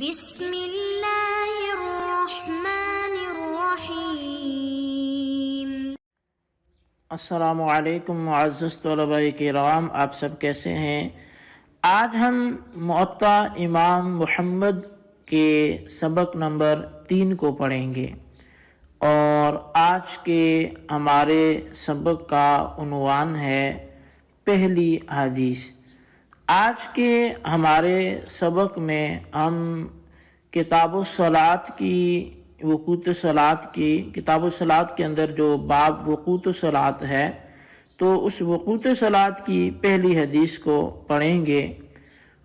بسم اللہ الرحمن الرحیم۔ السلام علیکم معزز طلباء کرام، آپ سب کیسے ہیں؟ آج ہم معطا امام محمد کے سبق نمبر 3 کو پڑھیں گے، اور آج کے ہمارے سبق کا عنوان ہے پہلی حدیث۔ آج کے ہمارے سبق میں ہم کتاب الصلاۃ کی وقوت صلاۃ کی کتاب الصلاۃ کے اندر جو باب وقوت صلاۃ ہے، تو اس وقوت صلاۃ کی پہلی حدیث کو پڑھیں گے،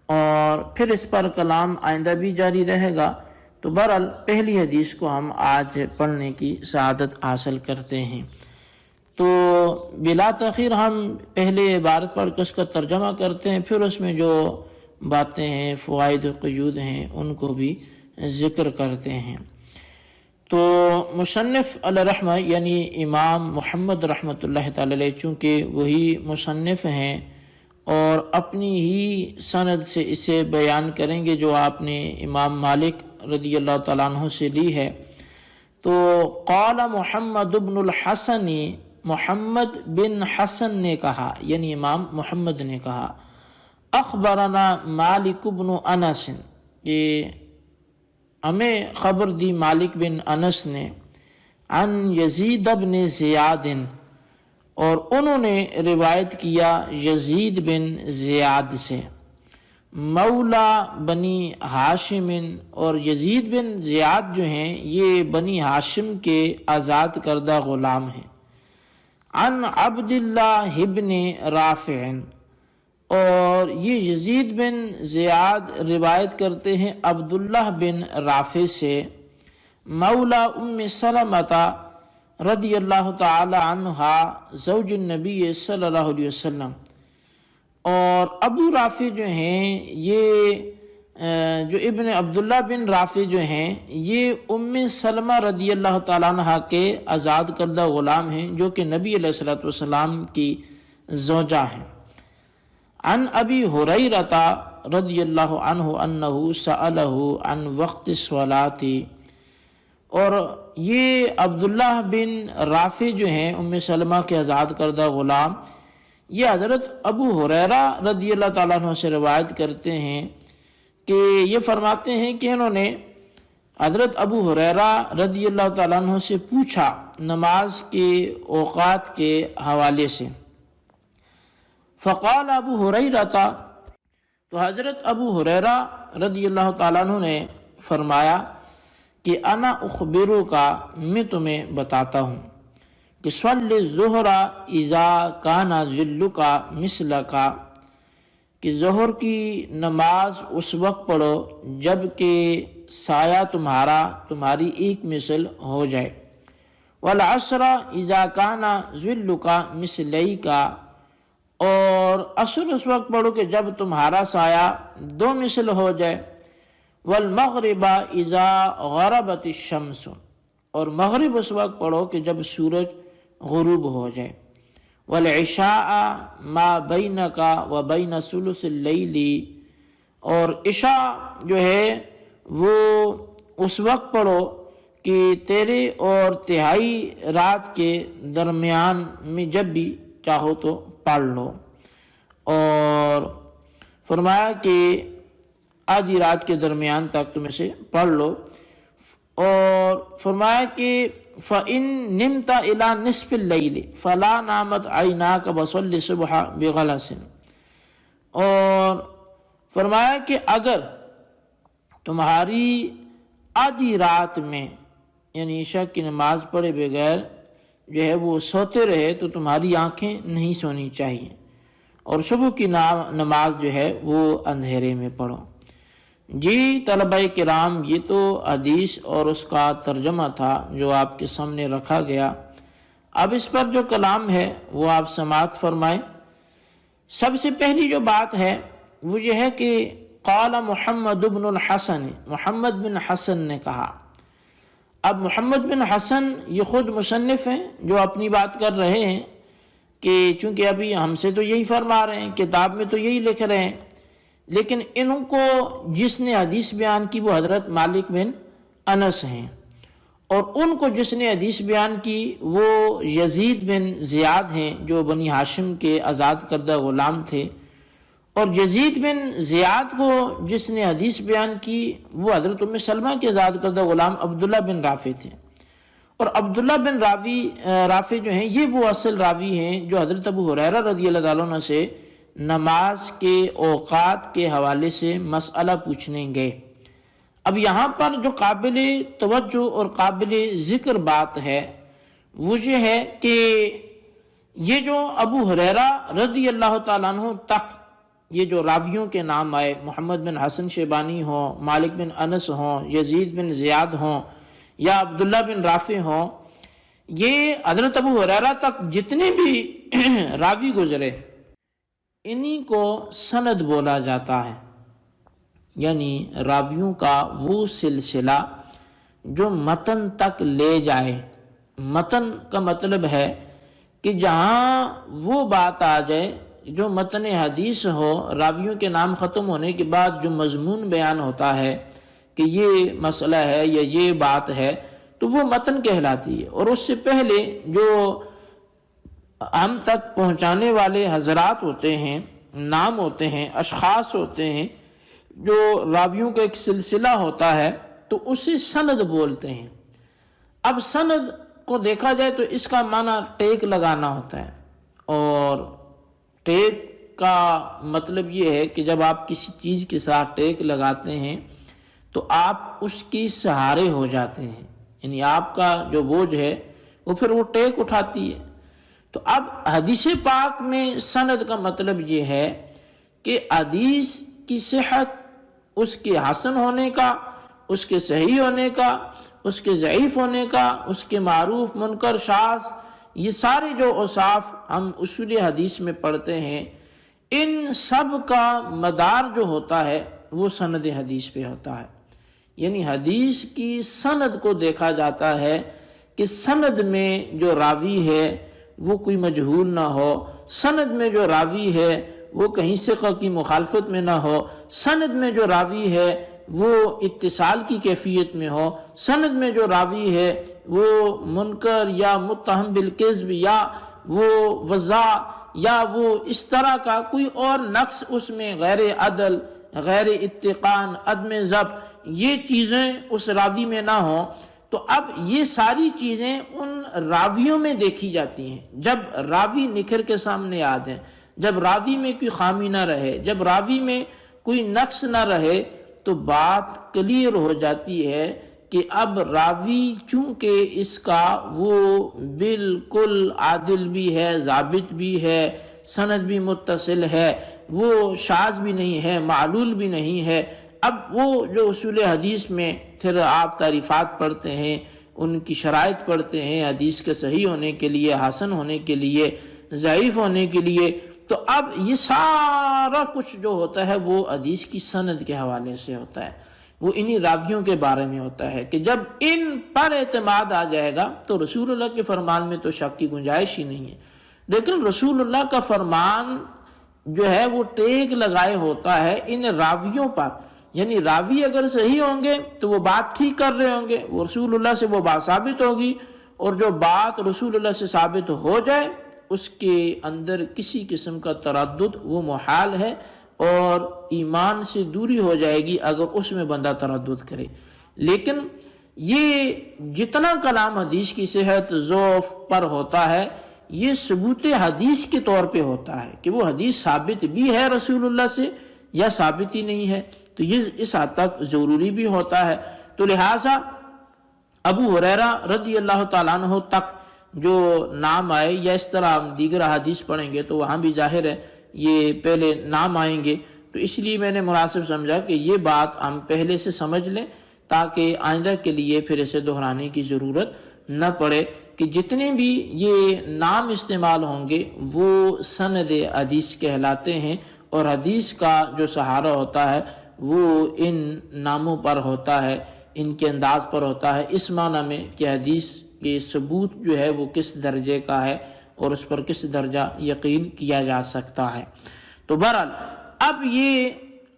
اور پھر اس پر کلام آئندہ بھی جاری رہے گا۔ تو بہرحال پہلی حدیث کو ہم آج پڑھنے کی سعادت حاصل کرتے ہیں۔ تو بلا تاخیر ہم پہلے عبارت پڑھ کے اس کا ترجمہ کرتے ہیں، پھر اس میں جو باتیں ہیں، فوائد و قیود ہیں، ان کو بھی ذکر کرتے ہیں۔ تو مصنف علیہ رحمہ یعنی امام محمد رحمۃ اللہ تعالی علیہ، چونکہ وہی مصنف ہیں اور اپنی ہی سند سے اسے بیان کریں گے جو آپ نے امام مالک رضی اللہ تعالیٰ عنہ سے لی ہے۔ تو قال محمد بن الحسن، محمد بن حسن نے کہا، یعنی امام محمد نے کہا، اخبرنا مالک بن انس، یہ ہمیں خبر دی مالک بن انس نے، عن یزید بن زیاد، اور انہوں نے روایت کیا یزید بن زیاد سے، مولا بنی ہاشم، اور یزید بن زیاد جو ہیں یہ بنی ہاشم کے آزاد کردہ غلام ہیں، عن عبداللہ ابن رافع، اور یہ یزید بن زیاد روایت کرتے ہیں عبداللہ بن رافع سے، مولا ام سلمۃ رضی اللہ تعالی عنہا زوج النبی صلی اللہ علیہ وسلم، اور ابو رافع جو ہیں یہ جو ابن عبداللہ بن رافع جو ہیں یہ ام سلمہ رضی اللہ تعالیٰ عنہ کے آزاد کردہ غلام ہیں، جو کہ نبی علیہ الصلوۃ والسلام کی زوجہ ہیں۔ عن ابی ہریرہ رضی اللہ عنہ انہ سألہ عن وقت الصلاۃ، اور یہ عبداللہ بن رافع جو ہیں ام سلمہ کے آزاد کردہ غلام، یہ حضرت ابو ہریرہ رضی اللہ تعالیٰ عنہ سے روایت کرتے ہیں کہ یہ فرماتے ہیں کہ انہوں نے حضرت ابو ہریرہ رضی اللہ تعالیٰ عنہ سے پوچھا نماز کے اوقات کے حوالے سے۔ فقال ابو ہریرہ، تو حضرت ابو ہریرہ رضی اللہ تعالیٰ عنہ نے فرمایا کہ انا اخبرک، میں تمہیں بتاتا ہوں کہ صلی الظہر اذا کان ظلک مثلک، کہ ظہر کی نماز اس وقت پڑھو جب کہ سایہ تمہاری ایک مثل ہو جائے، والعصر اذا کان ظلک مثلیک، اور عصر اس وقت پڑھو کہ جب تمہارا سایہ 2 مثل ہو جائے، والمغرب اذا غربت الشمس، اور مغرب اس وقت پڑھو کہ جب سورج غروب ہو جائے، والعشاء ما بینک و بین ثلث اللیل، اور عشاء جو ہے وہ اس وقت پڑھو کہ تیرے اور تہائی رات کے درمیان میں جب بھی چاہو تو پڑھ لو، اور فرمایا کہ آدھی رات کے درمیان تک تم اسے پڑھ لو، اور فرمایا کہ فَإِن نِمْتَ إِلَى نِصْفِ اللَّيْلِ فَلَا نَامَتْ عَيْنَاكَ وَصَلِّ الصُّبْحَ بِغَلَسٍ، اور فرمایا کہ اگر تمہاری آدھی رات میں یعنی عشاء کی نماز پڑھے بغیر جو ہے وہ سوتے رہے تو تمہاری آنکھیں نہیں سونی چاہیے، اور صبح کی نماز جو ہے وہ اندھیرے میں پڑھو۔ جی طلبہ کرام، یہ تو حدیث اور اس کا ترجمہ تھا جو آپ کے سامنے رکھا گیا۔ اب اس پر جو کلام ہے وہ آپ سماعت فرمائیں۔ سب سے پہلی جو بات ہے وہ یہ ہے کہ قال محمد بن الحسن، محمد بن حسن نے کہا۔ اب محمد بن حسن یہ خود مصنف ہیں جو اپنی بات کر رہے ہیں کہ چونکہ ابھی ہم سے تو یہی فرما رہے ہیں، کتاب میں تو یہی لکھ رہے ہیں لیکن ان کو جس نے حدیث بیان کی وہ حضرت مالک بن انس ہیں، اور ان کو جس نے حدیث بیان کی وہ یزید بن زیاد ہیں جو بنی ہاشم کے آزاد کردہ غلام تھے، اور یزید بن زیاد کو جس نے حدیث بیان کی وہ حضرت ام سلمہ کے آزاد کردہ غلام عبداللہ بن رافع تھے۔ اور عبداللہ بن رافع جو ہیں یہ وہ اصل راوی ہیں جو حضرت ابو ہریرہ رضی اللہ تعالیٰ عنہ سے نماز کے اوقات کے حوالے سے مسئلہ پوچھنے گئے۔ اب یہاں پر جو قابل توجہ اور قابل ذکر بات ہے وہ یہ ہے کہ یہ جو ابو ہریرہ رضی اللہ تعالیٰ عنہ تک یہ جو راویوں کے نام آئے، محمد بن حسن شیبانی ہوں، مالک بن انس ہوں، یزید بن زیاد ہوں یا عبداللہ بن رافع ہوں، یہ حضرت ابو ہریرہ تک جتنے بھی راوی گزرے انہی کو سند بولا جاتا ہے، یعنی راویوں کا وہ سلسلہ جو متن تک لے جائے۔ متن کا مطلب ہے کہ جہاں وہ بات آ جائے جو متن حدیث ہو، راویوں کے نام ختم ہونے کے بعد جو مضمون بیان ہوتا ہے کہ یہ مسئلہ ہے یا یہ بات ہے تو وہ متن کہلاتی ہے، اور اس سے پہلے جو ہم تک پہنچانے والے حضرات ہوتے ہیں، نام ہوتے ہیں، اشخاص ہوتے ہیں، جو راویوں کا ایک سلسلہ ہوتا ہے تو اسے سند بولتے ہیں۔ اب سند کو دیکھا جائے تو اس کا معنی ٹیک لگانا ہوتا ہے، اور ٹیک کا مطلب یہ ہے کہ جب آپ کسی چیز کے ساتھ ٹیک لگاتے ہیں تو آپ اس کی سہارے ہو جاتے ہیں، یعنی آپ کا جو بوجھ ہے وہ پھر وہ ٹیک اٹھاتی ہے۔ تو اب حدیث پاک میں سند کا مطلب یہ ہے کہ حدیث کی صحت، اس کے حسن ہونے کا، اس کے صحیح ہونے کا، اس کے ضعیف ہونے کا، اس کے معروف منکر شاذ، یہ سارے جو اوصاف ہم اصول حدیث میں پڑھتے ہیں ان سب کا مدار جو ہوتا ہے وہ سند حدیث پہ ہوتا ہے۔ یعنی حدیث کی سند کو دیکھا جاتا ہے کہ سند میں جو راوی ہے وہ کوئی مجہول نہ ہو، سند میں جو راوی ہے وہ کہیں ثقہ کی مخالفت میں نہ ہو، سند میں جو راوی ہے وہ اتصال کی کیفیت میں ہو، سند میں جو راوی ہے وہ منکر یا متہم بالکذب یا وہ وضاع یا وہ اس طرح کا کوئی اور نقص اس میں، غیر عدل، غیر اتقان، عدم ضبط، یہ چیزیں اس راوی میں نہ ہوں۔ تو اب یہ ساری چیزیں ان راویوں میں دیکھی جاتی ہیں۔ جب راوی نکھر کے سامنے آ جائیں، جب راوی میں کوئی خامی نہ رہے، جب راوی میں کوئی نقص نہ رہے تو بات کلیئر ہو جاتی ہے کہ اب راوی چونکہ اس کا وہ بالکل عادل بھی ہے، ضابط بھی ہے، سند بھی متصل ہے، وہ شاذ بھی نہیں ہے، معلول بھی نہیں ہے۔ اب وہ جو اصول حدیث میں پھر آپ تعریفات پڑھتے ہیں، ان کی شرائط پڑھتے ہیں حدیث کے صحیح ہونے کے لیے، حسن ہونے کے لیے، ضعیف ہونے کے لیے، تو اب یہ سارا کچھ جو ہوتا ہے وہ حدیث کی سند کے حوالے سے ہوتا ہے، وہ انہی راویوں کے بارے میں ہوتا ہے کہ جب ان پر اعتماد آ جائے گا تو رسول اللہ کے فرمان میں تو شک کی گنجائش ہی نہیں ہے۔ لیکن رسول اللہ کا فرمان جو ہے وہ ٹیک لگائے ہوتا ہے ان راویوں پر، یعنی راوی اگر صحیح ہوں گے تو وہ بات ٹھیک کر رہے ہوں گے، وہ رسول اللہ سے وہ بات ثابت ہوگی، اور جو بات رسول اللہ سے ثابت ہو جائے اس کے اندر کسی قسم کا تردد وہ محال ہے، اور ایمان سے دوری ہو جائے گی اگر اس میں بندہ تردد کرے۔ لیکن یہ جتنا کلام حدیث کی صحت ضعف پر ہوتا ہے یہ ثبوت حدیث کے طور پہ ہوتا ہے کہ وہ حدیث ثابت بھی ہے رسول اللہ سے یا ثابت ہی نہیں ہے، تو یہ اس حد تک ضروری بھی ہوتا ہے۔ تو لہٰذا ابو ہریرہ رضی اللہ تعالیٰ عنہ تک جو نام آئے، یا اس طرح ہم دیگر حدیث پڑھیں گے تو وہاں بھی ظاہر ہے یہ پہلے نام آئیں گے، تو اس لیے میں نے مناسب سمجھا کہ یہ بات ہم پہلے سے سمجھ لیں تاکہ آئندہ کے لیے پھر اسے دہرانے کی ضرورت نہ پڑے کہ جتنے بھی یہ نام استعمال ہوں گے وہ سند حدیث کہلاتے ہیں، اور حدیث کا جو سہارا ہوتا ہے وہ ان ناموں پر ہوتا ہے، ان کے انداز پر ہوتا ہے، اس معنی میں کہ حدیث کے ثبوت جو ہے وہ کس درجے کا ہے اور اس پر کس درجہ یقین کیا جا سکتا ہے۔ تو بہرحال اب یہ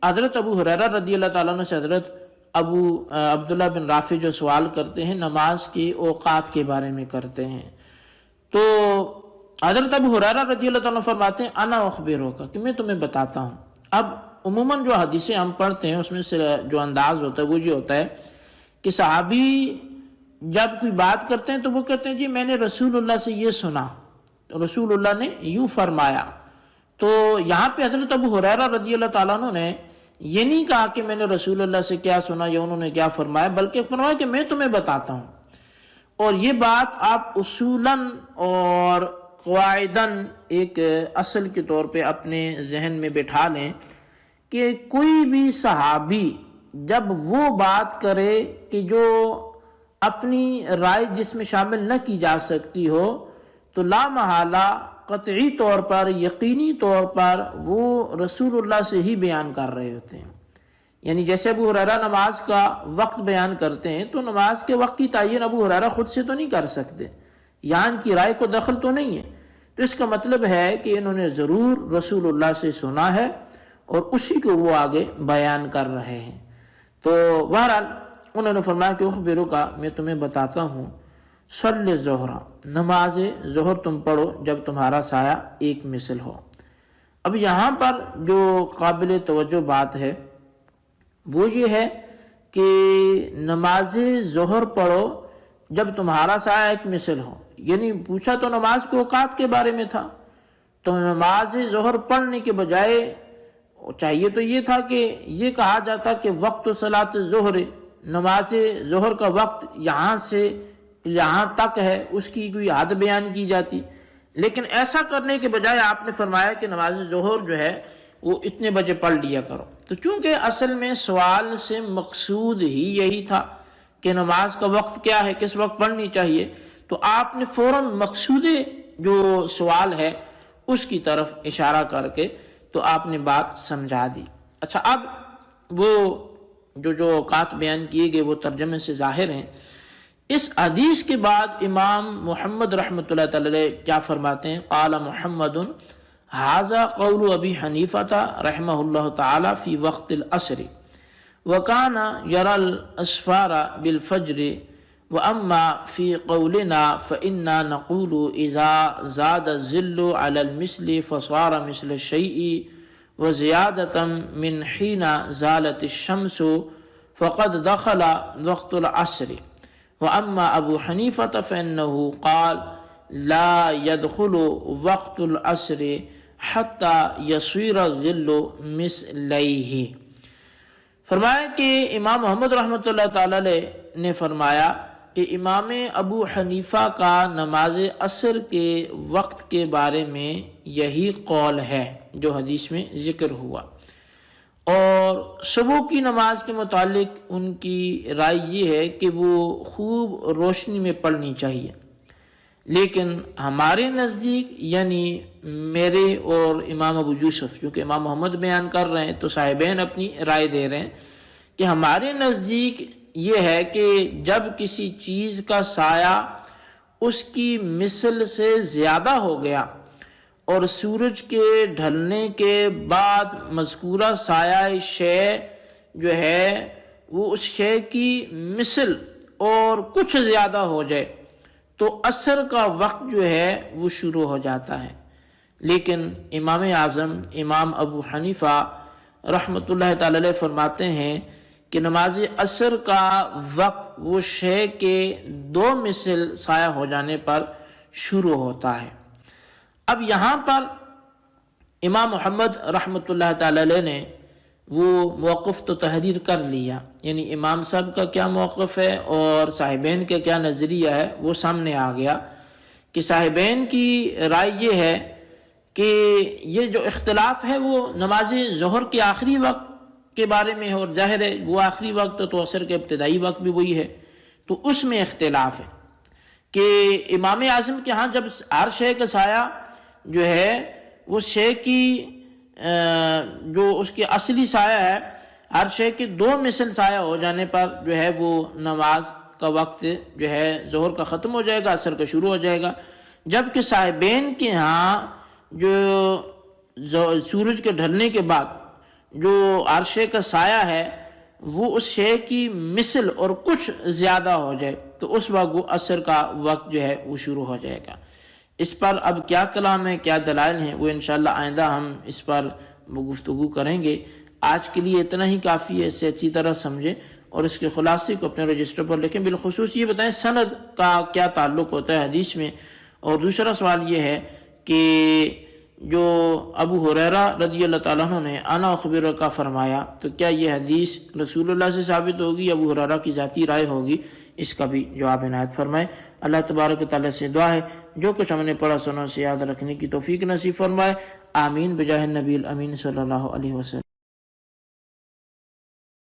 حضرت ابو ہریرہ رضی اللہ تعالیٰ عنہ سے حضرت عبداللہ بن رافع جو سوال کرتے ہیں نماز کی اوقات کے بارے میں کرتے ہیں، تو حضرت ابو ہریرہ رضی اللہ تعالیٰ عنہ فرماتے ہیں انا اخبرک کہ میں تمہیں بتاتا ہوں۔ اب عموماً جو حدیثیں ہم پڑھتے ہیں اس میں سے جو انداز ہوتا ہے وہ یہ ہوتا ہے کہ صحابی جب کوئی بات کرتے ہیں تو وہ کہتے ہیں جی میں نے رسول اللہ سے یہ سنا، رسول اللہ نے یوں فرمایا۔ تو یہاں پہ حضرت ابو ہریرہ رضی اللہ تعالیٰ عنہ نے یہ نہیں کہا کہ میں نے رسول اللہ سے کیا سنا یا انہوں نے کیا فرمایا، بلکہ فرمایا کہ میں تمہیں بتاتا ہوں۔ اور یہ بات آپ اصولاً اور قواعداً ایک اصل کے طور پہ اپنے ذہن میں بٹھا لیں کہ کوئی بھی صحابی جب وہ بات کرے کہ جو اپنی رائے جس میں شامل نہ کی جا سکتی ہو تو لا محالہ قطعی طور پر یقینی طور پر وہ رسول اللہ سے ہی بیان کر رہے ہوتے ہیں۔ یعنی جیسے ابو ہریرہ نماز کا وقت بیان کرتے ہیں تو نماز کے وقت کی تعین ابو ہریرہ خود سے تو نہیں کر سکتے، یہاں ان کی رائے کو دخل تو نہیں ہے، تو اس کا مطلب ہے کہ انہوں نے ضرور رسول اللہ سے سنا ہے اور اسی کو وہ آگے بیان کر رہے ہیں۔ تو بہرحال انہوں نے فرمایا کہ اخبرک میں تمہیں بتاتا ہوں، صلی ظہر نماز ظہر تم پڑھو جب تمہارا سایہ ایک مثل ہو۔ اب یہاں پر جو قابل توجہ بات ہے وہ یہ ہے کہ نماز ظہر پڑھو جب تمہارا سایہ ایک مثل ہو، یعنی پوچھا تو نماز کے اوقات کے بارے میں تھا، تو نماز ظہر پڑھنے کے بجائے چاہیے تو یہ تھا کہ یہ کہا جاتا کہ وقت صلاۃ ظہر، نماز ظہر کا وقت یہاں سے یہاں تک ہے، اس کی کوئی حد بیان کی جاتی، لیکن ایسا کرنے کے بجائے آپ نے فرمایا کہ نماز ظہر جو ہے وہ اتنے بجے پڑھ لیا کرو۔ تو چونکہ اصل میں سوال سے مقصود ہی یہی تھا کہ نماز کا وقت کیا ہے، کس وقت پڑھنی چاہیے، تو آپ نے فوراً مقصود جو سوال ہے اس کی طرف اشارہ کر کے تو آپ نے بات سمجھا دی۔ اچھا، اب وہ جو اوقات بیان کیے گئے وہ ترجمے سے ظاہر ہیں۔ اس حدیث کے بعد امام محمد رحمۃ اللہ تعالی کیا فرماتے ہیں؟ قال محمد ھذا قول ابی حنیفہ رحمہ اللہ تعالی فی وقت العصر وکان یری الاسفار بالفجر واما فی قولنا فإنا نقول اذا زاد الظل على المثل فصار مثل الشيء وزيادة من حين زالت الشمس فقد دخل وقت العصر واما ابو حنیفہ فإنه قال لا يدخل وقت العصر حتى يصير الظل مثليه۔ فرمایا کہ امام محمد رحمۃ اللہ تعالی نے فرمایا کہ امام ابو حنیفہ کا نماز عصر کے وقت کے بارے میں یہی قول ہے جو حدیث میں ذکر ہوا، اور صبح کی نماز کے متعلق ان کی رائے یہ ہے کہ وہ خوب روشنی میں پڑھنی چاہیے، لیکن ہمارے نزدیک یعنی میرے اور امام ابو یوسف، کیونکہ امام محمد بیان کر رہے ہیں تو صاحبین اپنی رائے دے رہے ہیں کہ ہمارے نزدیک یہ ہے کہ جب کسی چیز کا سایہ اس کی مثل سے زیادہ ہو گیا اور سورج کے ڈھلنے کے بعد مذکورہ سایہ شے جو ہے وہ اس شے کی مثل اور کچھ زیادہ ہو جائے تو عصر کا وقت جو ہے وہ شروع ہو جاتا ہے۔ لیکن امام اعظم امام ابو حنیفہ رحمۃ اللہ تعالی علیہ فرماتے ہیں کہ نماز عصر کا وقت وہ شے کے 2 مثل سایہ ہو جانے پر شروع ہوتا ہے۔ اب یہاں پر امام محمد رحمۃ اللہ تعالی علیہ نے وہ موقف تو تحریر کر لیا، یعنی امام صاحب کا کیا موقف ہے اور صاحبین کا کیا نظریہ ہے وہ سامنے آ گیا کہ صاحبین کی رائے یہ ہے کہ یہ جو اختلاف ہے وہ نماز ظہر کے آخری وقت کے بارے میں ہے، اور ظاہر ہے وہ آخری وقت تو عصر کے ابتدائی وقت بھی وہی ہے، تو اس میں اختلاف ہے کہ امام اعظم کے ہاں جب ہر شے کا سایہ جو ہے وہ شے کی جو اس کی اصلی سایہ ہے ہر شے کے 2 مثل سایہ ہو جانے پر جو ہے وہ نماز کا وقت جو ہے ظہر کا ختم ہو جائے گا، عصر کا شروع ہو جائے گا، جبکہ صاحبین کے ہاں جو سورج کے ڈھلنے کے بعد جو عرشے کا سایہ ہے وہ اس شے کی مثل اور کچھ زیادہ ہو جائے تو اس وقت وہ عصر کا وقت جو ہے وہ شروع ہو جائے گا۔ اس پر اب کیا کلام ہے، کیا دلائل ہیں، وہ انشاءاللہ آئندہ ہم اس پر گفتگو کریں گے۔ آج کے لیے اتنا ہی کافی ہے، اسے اچھی طرح سمجھیں اور اس کے خلاصے کو اپنے رجسٹر پر لکھیں۔ بالخصوص یہ بتائیں سند کا کیا تعلق ہوتا ہے حدیث میں۔ اور دوسرا سوال یہ ہے کہ جو ابو ہریرہ رضی اللہ تعالیٰ عنہ نے انا اخبرک کا فرمایا، تو کیا یہ حدیث رسول اللہ سے ثابت ہوگی، ابو ہریرہ کی ذاتی رائے ہوگی؟ اس کا بھی جواب عنایت فرمائے۔ اللہ تبارک و تعالیٰ سے دعا ہے جو کچھ ہم نے پڑھا سنا سے یاد رکھنے کی توفیق نصیب فرمائے۔ آمین بجاہ النبی الامین صلی اللہ علیہ وسلم۔